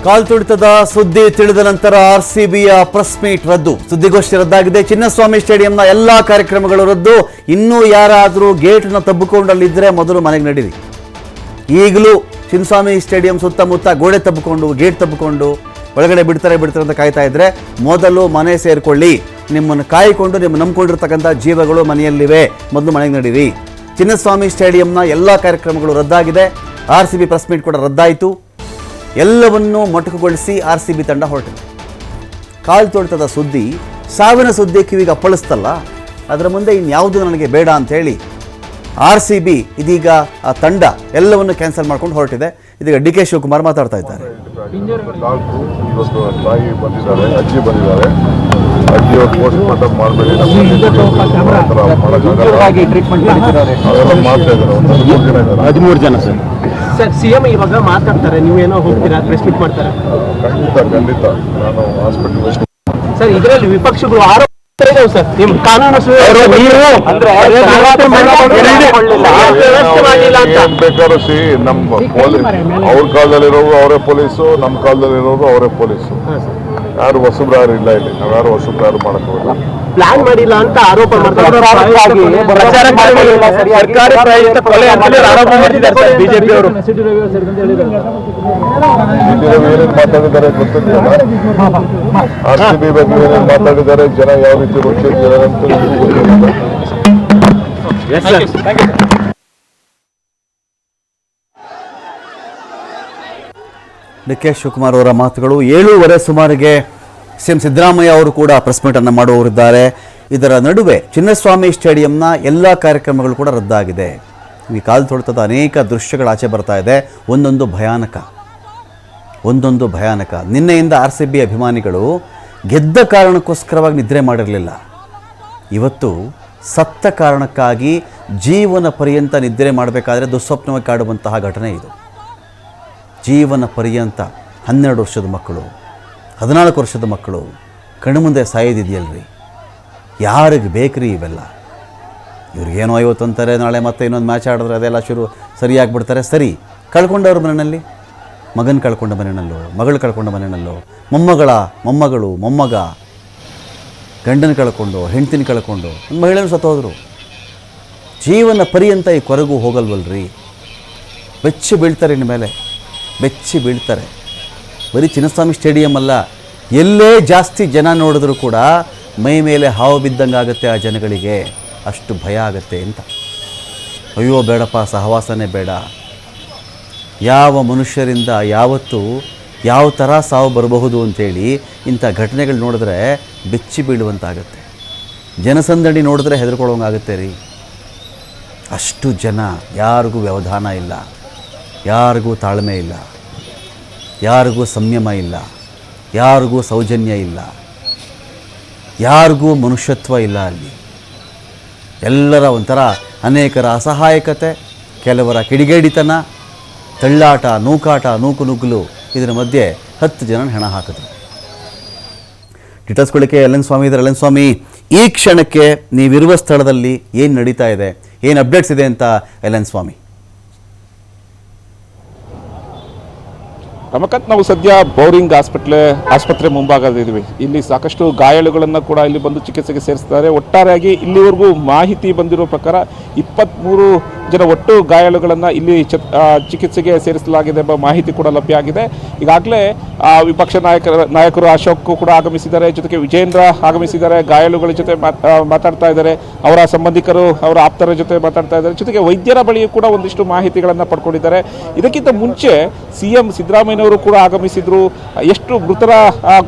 ಕಾಲ್ತುಳಿತದ ಸುದ್ದಿ ತಿಳಿದ ನಂತರ ಆರ್ಸಿಬಿಯ ಪ್ರೆಸ್ ಮೀಟ್ ರದ್ದು, ಸುದ್ದಿಗೋಷ್ಠಿ ರದ್ದಾಗಿದೆ. ಚಿನ್ನಸ್ವಾಮಿ ಸ್ಟೇಡಿಯಂನ ಎಲ್ಲಾ ಕಾರ್ಯಕ್ರಮಗಳು ರದ್ದು. ಇನ್ನೂ ಯಾರಾದರೂ ಗೇಟ್ನ ತಬ್ಬಿಕೊಂಡಲ್ಲಿದ್ದರೆ ಮೊದಲು ಮನೆಗೆ ನಡೀರಿ. ಈಗಲೂ ಚಿನ್ನಸ್ವಾಮಿ ಸ್ಟೇಡಿಯಂ ಸುತ್ತಮುತ್ತ ಗೋಡೆ ತಬ್ಬಿಕೊಂಡು ಗೇಟ್ ತಬ್ಬಿಕೊಂಡು ಒಳಗಡೆ ಬಿಡ್ತಾರೆ ಅಂತ ಕಾಯ್ತಾ ಇದ್ರೆ ಮೊದಲು ಮನೆ ಸೇರಿಕೊಳ್ಳಿ. ನಿಮ್ಮನ್ನು ಕಾಯ್ಕೊಂಡು ನಿಮ್ಮ ನಂಬ್ಕೊಂಡಿರ್ತಕ್ಕಂಥ ಜೀವಗಳು ಮನೆಯಲ್ಲಿವೆ, ಮೊದಲು ಮನೆಗೆ ನಡೀರಿ. ಚಿನ್ನಸ್ವಾಮಿ ಸ್ಟೇಡಿಯಂನ ಎಲ್ಲ ಕಾರ್ಯಕ್ರಮಗಳು ರದ್ದಾಗಿದೆ. ಆರ್ಸಿಬಿ ಪ್ರೆಸ್ ಮೀಟ್ ಕೂಡ ರದ್ದಾಯಿತು. ಎಲ್ಲವನ್ನೂ ಮೊಟಕುಗೊಳಿಸಿ ಆರ್ಸಿಬಿ ತಂಡ ಹೊರಟಿದೆ. ಕಾಲ್ತುಳಿತದ ಸುದ್ದಿ, ಸಾವಿನ ಸುದ್ದಿ ಕಿವಿಗೆ ಅಪ್ಪಳಿಸ್ತಲ್ಲ, ಅದರ ಮುಂದೆ ಇನ್ಯಾವುದು ನನಗೆ ಬೇಡ ಅಂಥೇಳಿ ಆರ್ಸಿಬಿ ಇದೀಗ ಆ ತಂಡ ಎಲ್ಲವನ್ನು ಕ್ಯಾನ್ಸಲ್ ಮಾಡ್ಕೊಂಡು ಹೊರಟಿದೆ. ಇದೀಗ ಡಿ ಕೆ ಶಿವಕುಮಾರ್ ಮಾತಾಡ್ತಾ ಇದ್ದಾರೆ. ತಾಯಿ ಬಂದಿದ್ದಾರೆ, ಅಜ್ಜಿ ಬಂದಿದ್ದಾರೆ. ಅಜ್ಜಿಯವ್ರು ಪೋಸ್ಟ್ ಮಾರ್ಟಮ್ ಮಾಡಬೇಡಿ, ಮಾಡ್ತಾ ಇದ್ದಾರೆ. 13 ಜನ ಸರ್ ಸಿಎಂ ಇವಾಗ ಮಾತಾಡ್ತಾರೆ, ನೀವೇನೋ ಹೋಗ್ತೀರಾ, ಪ್ರೆಸ್ ಮೀಟ್ ಮಾಡ್ತಾರೆ? ಖಂಡಿತ ನಾನು ಹಾಸ್ಪಿಟಲ್ ಸರ್. ಇದರಲ್ಲಿ ವಿಪಕ್ಷಗಳು ಆರೋಪ ಸರ್, ನಿಮ್ಮ ಕಾನೂನು ಬೇಕಾದ್ರೂ ಸಿ ನಮ್ಮ ಅವ್ರ ಕಾಲದಲ್ಲಿರೋರು ಅವರೇ ಪೊಲೀಸು, ನಮ್ಮ ಕಾಲದಲ್ಲಿರೋರು ಅವರೇ ಪೊಲೀಸು. ಯಾರು ಹೊಸಬ್ರು ಯಾರು ಇಲ್ಲ ಇಲ್ಲಿ, ನಾವ್ಯಾರು ಹೊಸಬ್ರು ಯಾರು ಮಾಡಕ್ಕೋಲ್ಲ. ಪ್ಲಾನ್ ಮಾಡಿಲ್ಲ ಅಂತ ಆರೋಪ ಮಾಡ್ತಾರೆ. ಬಿಜೆಪಿ ಅವರು ಏನೇನು ಮಾತಾಡಿದ್ದಾರೆ ಗೊತ್ತಿಲ್ಲ. ಆರ್ಸಿಬಿ ಬಗ್ಗೆ ಏನೇನು ಮಾತಾಡಿದ್ದಾರೆ, ಜನ ಯಾವ ರೀತಿ ರುಚಿದ್ದಾರೆ ಅಂತ ಗೊತ್ತಿಲ್ಲ. ಡಿ ಕೆ ಶಿವಕುಮಾರ್ ಅವರ ಮಾತುಗಳು. 7:15 ಸುಮಾರಿಗೆ ಸಿಎಂ ಸಿದ್ದರಾಮಯ್ಯ ಅವರು ಕೂಡ ಪ್ರೆಸ್ ಮೀಟನ್ನು ಮಾಡುವವರಿದ್ದಾರೆ. ಇದರ ನಡುವೆ ಚಿನ್ನಸ್ವಾಮಿ ಸ್ಟೇಡಿಯಂನ ಎಲ್ಲ ಕಾರ್ಯಕ್ರಮಗಳು ಕೂಡ ರದ್ದಾಗಿದೆ. ಈ ಕಾಲ್ತುಳಿತದ ಅನೇಕ ದೃಶ್ಯಗಳು ಆಚೆ ಬರ್ತಾ ಇದೆ. ಒಂದೊಂದು ಭಯಾನಕ. ನಿನ್ನೆಯಿಂದ ಆರ್ಸಿಬಿ ಅಭಿಮಾನಿಗಳು ಗೆದ್ದ ಕಾರಣಕ್ಕೋಸ್ಕರವಾಗಿ ನಿದ್ರೆ ಮಾಡಿರಲಿಲ್ಲ. ಇವತ್ತು ಸತ್ತ ಕಾರಣಕ್ಕಾಗಿ ಜೀವನ ಪರ್ಯಂತ ನಿದ್ರೆ ಮಾಡಬೇಕಾದ್ರೆ ದುಸ್ವಪ್ನವಾಗಿ ಕಾಡುವಂತಹ ಘಟನೆ ಇದು. ಜೀವನ ಪರ್ಯಂತ 12 ವರ್ಷದ ಮಕ್ಕಳು, 14 ವರ್ಷದ ಮಕ್ಕಳು ಕಣ್ಣು ಸಾಯೋದಿದೆಯಲ್ರಿ. ಯಾರಿಗೆ ಬೇಕ್ರಿ ಇವೆಲ್ಲ? ಇವ್ರಿಗೇನೋ 50 ಅಂತಾರೆ, ನಾಳೆ ಮತ್ತೆ ಇನ್ನೊಂದು ಮ್ಯಾಚ್ ಆಡಿದ್ರೆ ಅದೆಲ್ಲ ಸರಿಯಾಗಿಬಿಡ್ತಾರೆ. ಸರಿ, ಕಳ್ಕೊಂಡವ್ರ ಮನೆಯಲ್ಲಿ ಮಗನ ಕಳ್ಕೊಂಡ ಮನೆಯಲ್ಲೋ, ಮಗಳು ಕಳ್ಕೊಂಡ ಮನೆಯಲ್ಲೋ, ಮೊಮ್ಮಗ ಗಂಡನ ಕಳ್ಕೊಂಡು, ಹೆಂಡ್ತಿನ ಕಳ್ಕೊಂಡು, ಒಂದು ಮಹಿಳೆನೂ ಸತ್ತೋದ್ರು. ಜೀವನ ಪರ್ಯಂತ ಈ ಕೊರಗು ಹೋಗಲ್ವಲ್ರಿ. ಬೆಚ್ಚಿ ಬೀಳ್ತಾರೆ, ಇನ್ನು ಬೆಚ್ಚಿ ಬೀಳ್ತಾರೆ. ಬರೀ ಚಿನ್ನಸ್ವಾಮಿ ಸ್ಟೇಡಿಯಂ ಅಲ್ಲ, ಎಲ್ಲೇ ಜಾಸ್ತಿ ಜನ ನೋಡಿದ್ರೂ ಕೂಡ ಮೈ ಮೇಲೆ ಹಾವು ಬಿದ್ದಂಗೆ ಆಗುತ್ತೆ ಆ ಜನಗಳಿಗೆ. ಅಷ್ಟು ಭಯ ಆಗುತ್ತೆ ಅಂತ. ಅಯ್ಯೋ ಬೇಡಪ್ಪ, ಸಹವಾಸನೇ ಬೇಡ. ಯಾವ ಮನುಷ್ಯರಿಂದ ಯಾವತ್ತು ಯಾವ ಥರ ಸಾವು ಬರಬಹುದು ಅಂಥೇಳಿ ಇಂಥ ಘಟನೆಗಳು ನೋಡಿದ್ರೆ ಬೆಚ್ಚಿ ಬೀಳುವಂತಾಗುತ್ತೆ. ಜನಸಂದಣಿ ನೋಡಿದ್ರೆ ಹೆದರ್ಕೊಳ್ಳೋಂಗಾಗುತ್ತೆ ರೀ. ಅಷ್ಟು ಜನ, ಯಾರಿಗೂ ವ್ಯವಧಾನ ಇಲ್ಲ, ಯಾರಿಗೂ ತಾಳ್ಮೆ ಇಲ್ಲ, ಯಾರಿಗೂ ಸಂಯಮ ಇಲ್ಲ, ಯಾರಿಗೂ ಸೌಜನ್ಯ ಇಲ್ಲ, ಯಾರಿಗೂ ಮನುಷ್ಯತ್ವ ಇಲ್ಲ. ಅಲ್ಲಿ ಎಲ್ಲರ ಒಂಥರ ಅನೇಕರ ಅಸಹಾಯಕತೆ, ಕೆಲವರ ಕಿಡಿಗೇಡಿತನ, ತಳ್ಳಾಟ, ನೂಕಾಟ, ನೂಕುನುಗ್ಗಲು. ಇದರ ಮಧ್ಯೆ 10 ಜನ ಹೆಣ ಹಾಕಿದ್ರು. ಡಿಟೇಲ್ಸ್ಕೊಳ್ಳಿಕ್ಕೆ ಎಲ್.ಎನ್. ಸ್ವಾಮಿ ಇದ್ದಾರೆ. ಎಲ್.ಎನ್. ಸ್ವಾಮಿ, ಈ ಕ್ಷಣಕ್ಕೆ ನೀವಿರುವ ಸ್ಥಳದಲ್ಲಿ ಏನು ನಡೀತಾ ಇದೆ, ಏನು ಅಪ್ಡೇಟ್ಸ್ ಇದೆ ಅಂತ ಎಲ್.ಎನ್. ಸ್ವಾಮಿ? ರಮಕಾಂತ್, ನಾವು ಸದ್ಯ ಬೌರಿಂಗ್ ಆಸ್ಪತ್ರೆ ಮುಂಭಾಗದಿದ್ದೀವಿ. ಇಲ್ಲಿ ಸಾಕಷ್ಟು ಗಾಯಾಳುಗಳನ್ನು ಕೂಡ ಇಲ್ಲಿ ಬಂದು ಚಿಕಿತ್ಸೆಗೆ ಸೇರಿಸ್ತಾರೆ. ಒಟ್ಟಾರೆಯಾಗಿ ಇಲ್ಲಿವರೆಗೂ ಮಾಹಿತಿ ಬಂದಿರೋ ಪ್ರಕಾರ 23 ಜನ ಒಟ್ಟು ಗಾಯಾಳುಗಳನ್ನು ಇಲ್ಲಿ ಚಿಕಿತ್ಸೆಗೆ ಸೇರಿಸಲಾಗಿದೆ ಎಂಬ ಮಾಹಿತಿ ಕೂಡ ಲಭ್ಯ ಆಗಿದೆ. ಈಗಾಗಲೇ ವಿಪಕ್ಷ ನಾಯಕರು ಅಶೋಕ್ ಕೂಡ ಆಗಮಿಸಿದ್ದಾರೆ, ಜೊತೆಗೆ ವಿಜೇಂದ್ರ ಆಗಮಿಸಿದ್ದಾರೆ. ಗಾಯಾಳುಗಳ ಜೊತೆ ಮಾತಾಡ್ತಾ ಇದ್ದಾರೆ, ಅವರ ಸಂಬಂಧಿಕರು, ಅವರ ಆಪ್ತರ ಜೊತೆ ಮಾತಾಡ್ತಾ ಇದ್ದಾರೆ. ಜೊತೆಗೆ ವೈದ್ಯರ ಬಳಿಯೂ ಕೂಡ ಒಂದಿಷ್ಟು ಮಾಹಿತಿಗಳನ್ನು ಪಡ್ಕೊಂಡಿದ್ದಾರೆ. ಇದಕ್ಕಿಂತ ಮುಂಚೆ ಸಿಎಂ ಸಿದ್ದರಾಮಯ್ಯನವರು ಕೂಡ ಆಗಮಿಸಿದ್ರು. ಎಷ್ಟು ಮೃತರ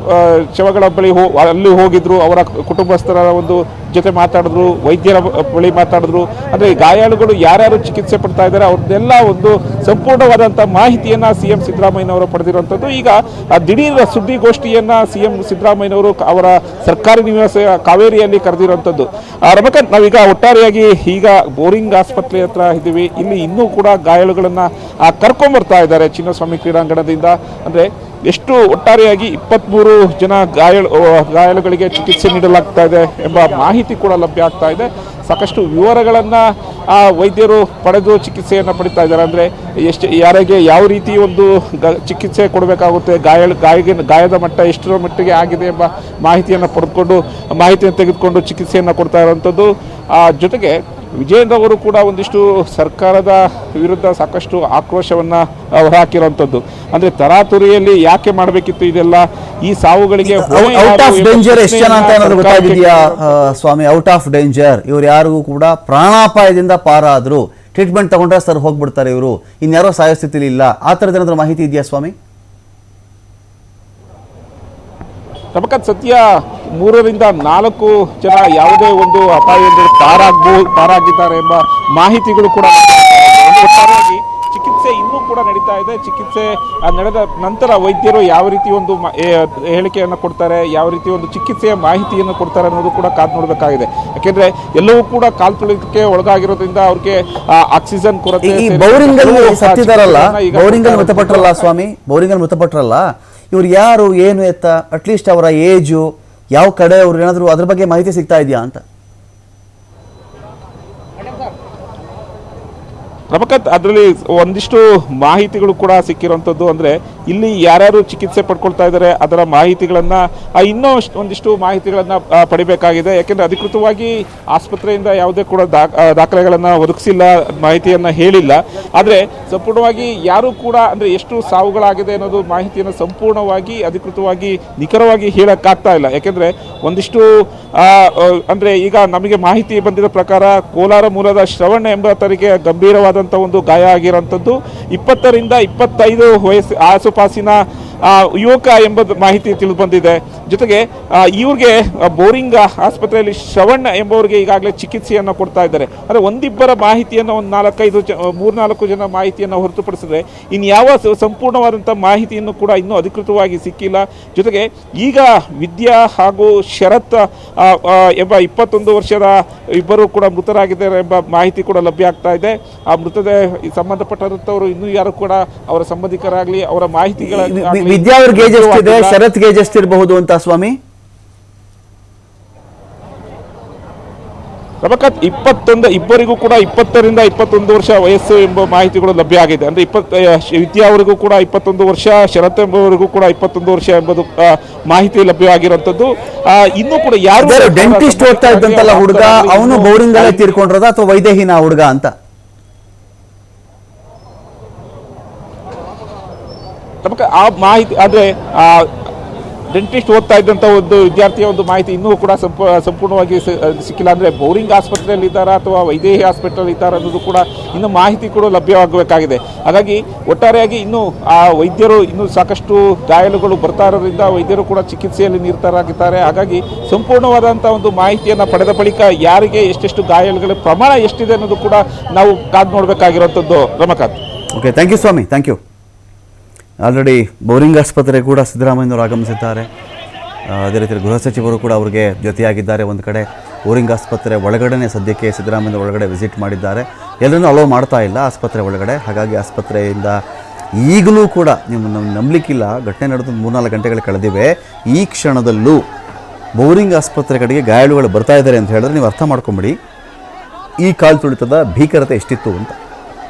ಶವಗಳ ಬಳಿ ಅಲ್ಲಿ ಹೋಗಿದ್ರು, ಅವರ ಕುಟುಂಬಸ್ಥರ ಒಂದು ಜೊತೆ ಮಾತಾಡಿದ್ರು, ವೈದ್ಯರ ಬಳಿ ಮಾತಾಡಿದ್ರು. ಅಂದರೆ ಗಾಯಾಳುಗಳು ಯಾರ್ಯಾರು ಚಿಕಿತ್ಸೆ ಪಡ್ತಾ ಇದ್ದಾರೆ ಅವ್ರದ್ದೆಲ್ಲ ಒಂದು ಸಂಪೂರ್ಣವಾದಂಥ ಮಾಹಿತಿಯನ್ನು ಸಿಎಂ ಸಿದ್ದರಾಮಯ್ಯನವರು ಪಡೆದಿರುವಂಥದ್ದು. ಈಗ ದಿಢೀರ್ ಸುದ್ದಿಗೋಷ್ಠಿಯನ್ನು ಸಿಎಂ ಸಿದ್ದರಾಮಯ್ಯನವರು ಅವರ ಸರ್ಕಾರಿ ನಿವಾಸ ಕಾವೇರಿಯಲ್ಲಿ ಕರೆದಿರುವಂಥದ್ದು. ರಮಕಾಂತ್, ನಾವೀಗ ಒಟ್ಟಾರೆಯಾಗಿ ಈಗ ಬೋರಿಂಗ್ ಆಸ್ಪತ್ರೆ ಹತ್ರ ಇದ್ದೀವಿ. ಇಲ್ಲಿ ಇನ್ನೂ ಕೂಡ ಗಾಯಾಳುಗಳನ್ನು ಕರ್ಕೊಂಡ್ಬರ್ತಾ ಇದ್ದಾರೆ ಚಿನ್ನಸ್ವಾಮಿ ಕ್ರೀಡಾಂಗಣದಿಂದ. ಅಂದರೆ ಎಷ್ಟು ಒಟ್ಟಾರೆಯಾಗಿ 23 ಜನ ಗಾಯಾಳುಗಳಿಗೆ ಚಿಕಿತ್ಸೆ ನೀಡಲಾಗ್ತಾ ಇದೆ ಎಂಬ ಮಾಹಿತಿ ಕೂಡ ಲಭ್ಯ ಆಗ್ತಾ ಇದೆ. ಸಾಕಷ್ಟು ವಿವರಗಳನ್ನು ವೈದ್ಯರು ಪಡೆದು ಚಿಕಿತ್ಸೆಯನ್ನು ಪಡಿತಾ ಇದ್ದಾರೆ. ಅಂದರೆ ಯಾರಿಗೆ ಯಾವ ರೀತಿ ಒಂದು ಚಿಕಿತ್ಸೆ ಕೊಡಬೇಕಾಗುತ್ತೆ, ಗಾಯದ ಮಟ್ಟ ಎಷ್ಟರ ಮಟ್ಟಿಗೆ ಆಗಿದೆ ಎಂಬ ಮಾಹಿತಿಯನ್ನು ತೆಗೆದುಕೊಂಡು ಚಿಕಿತ್ಸೆಯನ್ನು ಕೊಡ್ತಾ ಇರುವಂಥದ್ದು. ಜೊತೆಗೆ ವಿಜೇಂದ್ರ ಅವರು ಕೂಡ ಒಂದಿಷ್ಟು ಸರ್ಕಾರದ ವಿರುದ್ಧ ಸಾಕಷ್ಟು ಆಕ್ರೋಶವನ್ನು ಹೊರಹಾಕಿರುವಂಥದ್ದು. ಅಂದರೆ ತರಾತುರಿಯಲ್ಲಿ ಯಾಕೆ ಮಾಡಬೇಕಿತ್ತು ಇದೆಲ್ಲ, ಈ ಸಾವುಗಳಿಗೆ ಔಟ್ ಆಫ್ ಡೇಂಜರ್ ಎಷ್ಟು ಜನ ಅಂತ ಏನಾದ್ರು ಗೊತ್ತಾಗಿದೆಯಾ ಸ್ವಾಮಿ? ಔಟ್ ಆಫ್ ಡೇಂಜರ್ ಇವ್ರು ಯಾರಿಗೂ ಕೂಡ ಪ್ರಾಣಾಪಾಯದಿಂದ ಪಾರಾದ್ರು, ಟ್ರೀಟ್ಮೆಂಟ್ ತಗೊಂಡ್ರೆ ಸರ್ ಹೋಗ್ಬಿಡ್ತಾರೆ ಇವರು, ಇನ್ಯಾರೋ ಸಾಯೋ ಸ್ಥಿತಿಲಿ ಇಲ್ಲ, ಆ ಥರದ ಏನಾದ್ರು ಮಾಹಿತಿ ಇದೆಯಾ ಸ್ವಾಮಿ? ರಮಕಾಂತ್, ಸದ್ಯ 3 ರಿಂದ 4 ಜನ ಯಾವುದೇ ಒಂದು ಅಪಾಯದಿಂದ ಪಾರಾಗಿದ್ದಾರೆ ಎಂಬ ಮಾಹಿತಿಗಳು ಕೂಡ ಒಟ್ಟಾರೆಯಾಗಿ ಚಿಕಿತ್ಸೆ ಇನ್ನೂ ಕೂಡ ನಡೀತಾ ಇದೆ. ಚಿಕಿತ್ಸೆ ನಡೆದ ನಂತರ ವೈದ್ಯರು ಯಾವ ರೀತಿ ಒಂದು ಹೇಳಿಕೆಯನ್ನು ಕೊಡ್ತಾರೆ, ಯಾವ ರೀತಿ ಒಂದು ಚಿಕಿತ್ಸೆಯ ಮಾಹಿತಿಯನ್ನು ಕೊಡ್ತಾರೆ ಅನ್ನೋದು ಕೂಡ ಕಾದು ನೋಡಬೇಕಾಗಿದೆ. ಯಾಕೆಂದ್ರೆ ಎಲ್ಲವೂ ಕೂಡ ಕಾಲ್ತುಳಿತಕ್ಕೆ ಒಳಗಾಗಿರೋದ್ರಿಂದ ಅವ್ರಿಗೆ ಆಕ್ಸಿಜನ್ ಕೊರತೆ. ಬೌರಿಂಗಲ್ಲಿ ಸತ್ತಿದಾರಲ್ಲ, ಬೌರಿಂಗಲ್ಲಿ ಮೃತಪಟ್ಟರಲ್ಲ ಸ್ವಾಮಿ, ಬೌರಿಂಗಲ್ಲಿ ಮೃತಪಟ್ಟರಲ್ಲ, ಇವ್ರು ಯಾರು, ಏನು ಎತ್ತ, ಅಟ್ಲೀಸ್ಟ್ ಅವರ ಏಜು, ಯಾವ ಕಡೆ ಅವ್ರು, ಏನಾದರೂ ಅದ್ರ ಬಗ್ಗೆ ಮಾಹಿತಿ ಸಿಗ್ತಾ ಇದೆಯಾ ಅಂತ? ರಮಕಾಂತ್, ಅದರಲ್ಲಿ ಒಂದಿಷ್ಟು ಮಾಹಿತಿಗಳು ಕೂಡ ಸಿಕ್ಕಿರುವಂಥದ್ದು. ಅಂದರೆ ಇಲ್ಲಿ ಯಾರ್ಯಾರು ಚಿಕಿತ್ಸೆ ಪಡ್ಕೊಳ್ತಾ ಇದ್ದಾರೆ ಅದರ ಮಾಹಿತಿಗಳನ್ನು ಇನ್ನೂ ಒಂದಿಷ್ಟು ಮಾಹಿತಿಗಳನ್ನು ಪಡಿಬೇಕಾಗಿದೆ. ಯಾಕೆಂದರೆ ಅಧಿಕೃತವಾಗಿ ಆಸ್ಪತ್ರೆಯಿಂದ ಯಾವುದೇ ಕೂಡ ದಾಖಲೆಗಳನ್ನು ಒದಗಿಸಿಲ್ಲ, ಮಾಹಿತಿಯನ್ನು ಹೇಳಿಲ್ಲ. ಆದರೆ ಸಂಪೂರ್ಣವಾಗಿ ಯಾರೂ ಕೂಡ ಅಂದರೆ ಎಷ್ಟು ಸಾವುಗಳಾಗಿದೆ ಅನ್ನೋದು ಮಾಹಿತಿಯನ್ನು ಸಂಪೂರ್ಣವಾಗಿ ಅಧಿಕೃತವಾಗಿ ನಿಖರವಾಗಿ ಹೇಳೋಕ್ಕಾಗ್ತಾ ಇಲ್ಲ. ಯಾಕೆಂದರೆ ಒಂದಿಷ್ಟು ಅಂದರೆ ಈಗ ನಮಗೆ ಮಾಹಿತಿ ಬಂದಿರೋ ಪ್ರಕಾರ ಕೋಲಾರ ಮೂಲದ ಶ್ರವಣ್ ಎಂಬಾತರಿಗೆ ಗಂಭೀರವಾದಂಥ ಒಂದು ಗಾಯ ಆಗಿರೋಂಥದ್ದು, 20 ರಿಂದ 25 ವಯಸ್ಸು ಆಸುಪಾಸಿನ ಯುವಕ ಎಂಬ ಮಾಹಿತಿ ತಿಳಿದು ಬಂದಿದೆ. ಜೊತೆಗೆ ಇವ್ರಿಗೆ ಬೋರಿಂಗ್ ಆಸ್ಪತ್ರೆಯಲ್ಲಿ ಶ್ರವಣ್ ಎಂಬವರಿಗೆ ಈಗಾಗಲೇ ಚಿಕಿತ್ಸೆಯನ್ನು ಕೊಡ್ತಾ ಇದ್ದಾರೆ. ಅಂದರೆ ಒಂದಿಬ್ಬರ ಮಾಹಿತಿಯನ್ನು ಒಂದು 3-4 ಜನ ಮಾಹಿತಿಯನ್ನು ಹೊರತುಪಡಿಸಿದ್ರೆ ಇನ್ಯಾವ ಸಂಪೂರ್ಣವಾದಂಥ ಮಾಹಿತಿಯನ್ನು ಕೂಡ ಇನ್ನೂ ಅಧಿಕೃತವಾಗಿ ಸಿಕ್ಕಿಲ್ಲ. ಜೊತೆಗೆ ಈಗ ವಿದ್ಯಾ ಹಾಗೂ ಶರತ್ ಎಂಬ 21 ವರ್ಷದ ಇಬ್ಬರು ಕೂಡ ಮೃತರಾಗಿದ್ದಾರೆ ಎಂಬ ಮಾಹಿತಿ ಕೂಡ ಲಭ್ಯ ಆಗ್ತಾ ಇದೆ. ಆ ಮೃತದೇಹ ಸಂಬಂಧಪಟ್ಟಂಥವರು ಇನ್ನೂ ಯಾರು ಕೂಡ ಅವರ ಸಂಬಂಧಿಕರಾಗಲಿ ಅವರ ಮಾಹಿತಿಗಳ ವಿದ್ಯಾ ಅವ್ರಿಗೆ ಏಜ್ ಎಷ್ಟಿದೆ, ಶರತ್ಗೆ ಏಜ್ ಎಷ್ಟಿರಬಹುದು ಅಂತ ಸ್ವಾಮಿ? ರಮಕಾಂತ್, ಇಬ್ಬರಿಗೂ ಕೂಡ 20 ರಿಂದ 21 ವರ್ಷ ವಯಸ್ಸು ಎಂಬ ಮಾಹಿತಿಗಳು ಲಭ್ಯ ಆಗಿದೆ. ಅಂದರೆ ವಿದ್ಯಾ ಅವರಿಗೂ ಕೂಡ 21 ವರ್ಷ, ಶರತ್ ಎಂಬವರಿಗೂ ಕೂಡ 21 ವರ್ಷ ಎಂಬುದು ಮಾಹಿತಿ ಲಭ್ಯವಾಗಿರುವಂಥದ್ದು. ಇನ್ನೂ ಕೂಡ ಯಾರು ಡೆಂಟಿಸ್ಟ್ ಓದ್ತಾ ಇದ್ದಂತಲ್ಲ ಹುಡುಗ, ಅವನು ಬೋರಿಂಗ್ ಅಲ್ಲೇ ತೀರ್ಕೊಂಡ್ರದ ಅಥವಾ ವೈದೇಹಿನ ಹುಡುಗ ಅಂತ? ನಮಗೆ ಆ ಮಾಹಿತಿ ಅಂದರೆ ಡೆಂಟಿಸ್ಟ್ ಓದ್ತಾ ಇದ್ದಂಥ ಒಂದು ವಿದ್ಯಾರ್ಥಿಯ ಒಂದು ಮಾಹಿತಿ ಇನ್ನೂ ಕೂಡ ಸಂಪೂರ್ಣವಾಗಿ ಸಿಕ್ಕಿಲ್ಲ. ಅಂದರೆ ಬೋರಿಂಗ್ ಆಸ್ಪತ್ರೆಯಲ್ಲಿ ಇದ್ದಾರಾ ಅಥವಾ ವೈದೇಹಿ ಹಾಸ್ಪಿಟಲ್ ಇದ್ದಾರಾ ಅನ್ನೋದು ಕೂಡ ಇನ್ನೂ ಮಾಹಿತಿ ಕೂಡ ಲಭ್ಯವಾಗಬೇಕಾಗಿದೆ. ಹಾಗಾಗಿ ಒಟ್ಟಾರೆಯಾಗಿ ಇನ್ನೂ ಆ ವೈದ್ಯರು ಇನ್ನೂ ಸಾಕಷ್ಟು ಗಾಯಾಳುಗಳು ಬರ್ತಾ ಇರೋದ್ರಿಂದ ವೈದ್ಯರು ಕೂಡ ಚಿಕಿತ್ಸೆಯಲ್ಲಿ ನಿರತರಾಗಿದ್ದಾರೆ. ಹಾಗಾಗಿ ಸಂಪೂರ್ಣವಾದಂಥ ಒಂದು ಮಾಹಿತಿಯನ್ನು ಪಡೆದ ಬಳಿಕ ಯಾರಿಗೆ ಎಷ್ಟೆಷ್ಟು ಗಾಯಾಳುಗಳ ಪ್ರಮಾಣ ಎಷ್ಟಿದೆ ಅನ್ನೋದು ಕೂಡ ನಾವು ಕಾದು ನೋಡಬೇಕಾಗಿರುವಂಥದ್ದು. Ramakant, okay, thank you Swami, thank you. Already boring ಆಸ್ಪತ್ರೆ ಕೂಡ ಸಿದ್ದರಾಮಯ್ಯನವರು ಆಗಮಿಸಿದ್ದಾರೆ. ಅದೇ ರೀತಿ ಗೃಹ ಸಚಿವರು ಕೂಡ ಅವರಿಗೆ ಜೊತೆಯಾಗಿದ್ದಾರೆ. ಒಂದು ಕಡೆ ಬೋರಿಂಗ್ ಆಸ್ಪತ್ರೆ ಒಳಗಡೆ ಸದ್ಯಕ್ಕೆ ಸಿದ್ದರಾಮಯ್ಯ ಒಳಗಡೆ ವಿಸಿಟ್ ಮಾಡಿದ್ದಾರೆ. ಎಲ್ಲರನ್ನೂ ಅಲೋ ಮಾಡ್ತಾ ಇಲ್ಲ ಆಸ್ಪತ್ರೆ ಒಳಗಡೆ. ಹಾಗಾಗಿ ಆಸ್ಪತ್ರೆಯಿಂದ ಈಗಲೂ ಕೂಡ ನೀವು ನಂಬಲಿಕ್ಕಿಲ್ಲ, ಘಟನೆ ನಡೆದು 3-4 ಗಂಟೆಗಳು ಕಳೆದಿವೆ. ಈ ಕ್ಷಣದಲ್ಲೂ ಬೋರಿಂಗ್ ಆಸ್ಪತ್ರೆ ಕಡೆಗೆ ಗಾಯಾಳುಗಳು ಬರ್ತಾ ಇದ್ದಾರೆ ಅಂತ ಹೇಳಿದ್ರೆ ನೀವು ಅರ್ಥ ಮಾಡ್ಕೊಂಬಿಡಿ ಈ ಕಾಲ್ತುಳಿತದ ಭೀಕರತೆ ಎಷ್ಟಿತ್ತು ಅಂತ.